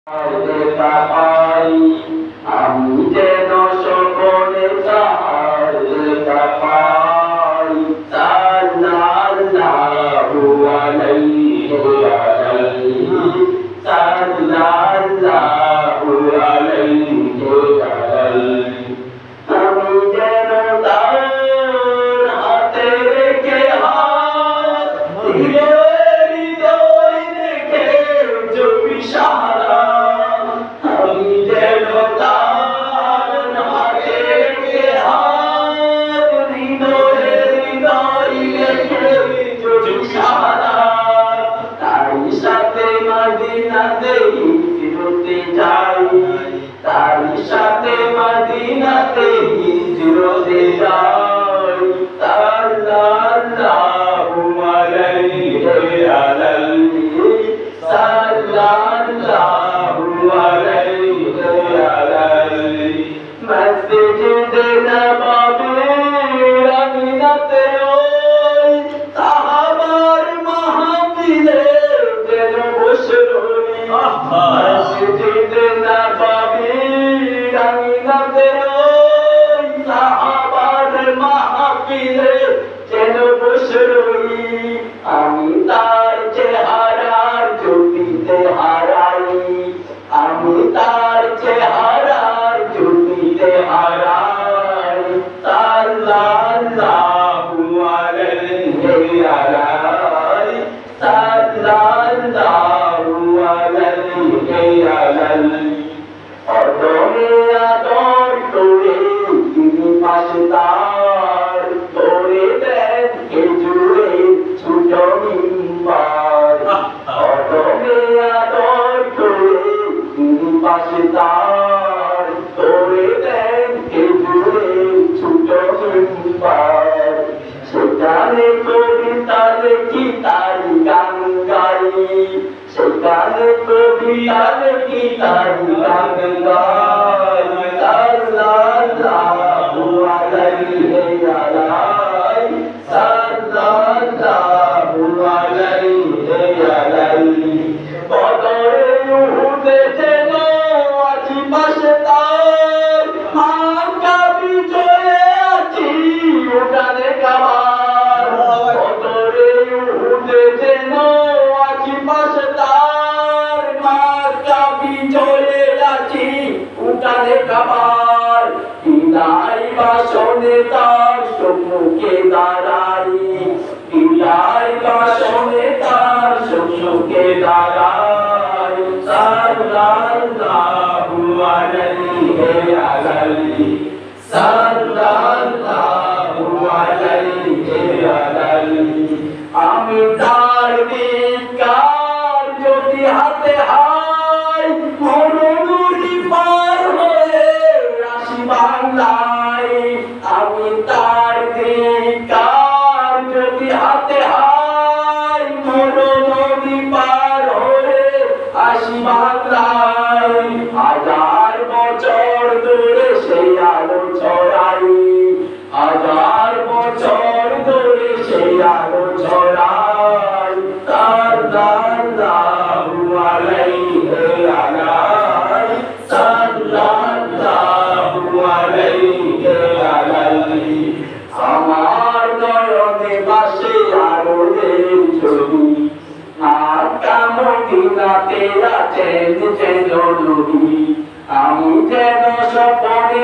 দেখা পাই আমি যেন সকলে তাহার দেখা পাই সাল্লাল্লাহু আলাইহি সাল্লাল্লাহু আলাইহি আমি যেন তার হাতে রেখে হাত হৃদয় রেখে জপি সাহারা আমি যেন তার হাতে রেখে হাত হৃদয় রেখে জপি সাহারা তার সাথে মদিনাতে ফিরতে যাই তার সাথে মদিনাতে হিজরতে যাই সাল্লাল্লাহু আলাইহি সাল্লাল্লাহু আলাইহি মসজিদে নববীর আমিনাতে ওই সাহাবার মাহফিলে যেন বসে রই মসজিদে নববীর আমিনাতে ওই সাহাবার মাহফিলে যেন বসে রই আমি তার চেহারার জ্যোতিতে হারাই আমি তার চেহারার জ্যোতিতে হারাই সাল্লাল্লাহু আলাইহি সাল্লাল্লাহু আলাইহি অদমে আদর করে তিনি পাশে তার ধরে দেন খেজুরে ছোট মিম্বার অদমে আদর করে তিনি পাশে তার ধরে দেন খেজুরে ছোট মিম্বার সেখানে কবিতা লেখি তার গান গাই সেখানে কবিতা লেখি তার গান গাই সাল্লাল্লাহু আলাইহি সাল্লাল্লাহু আলাইহি বদরে উহুদে যেন আছি পাশে তার মাকা বিজয়ে আছি উঠানে কাবার বদরে উহুদে যেন আছি পাশে তার মাকা বিজয়ে আছি উঠানে কাবার বিদায় বাসনে তার সম্মুখে দাঁড়াই বিদায় বাসনে তার সম্মুখে দাঁড়াই সাল্লাল্লাহু আলাইহি সাল্লাল্লাহু আলাইহি আমি তার বিকার যদি হাতে হাই মরুরি পার হয়ে রাশি বাংলায় আমি তার বিকার যদি হাতে হাই মরুরি পার হয়ে আসি বাংলায় হাজার বছর ধরে সেই আলো ছড়াই হাজার বছর ধরে সেই আলো ছড়াই সাল্লাল্লাহু আলাইহি সাল্লাল্লাহু আলাইহি আমার নয়নে বাসে আলোদের ছবি আকা মদিনাতে আছেন যেন নবী আমি যেন স্বপনে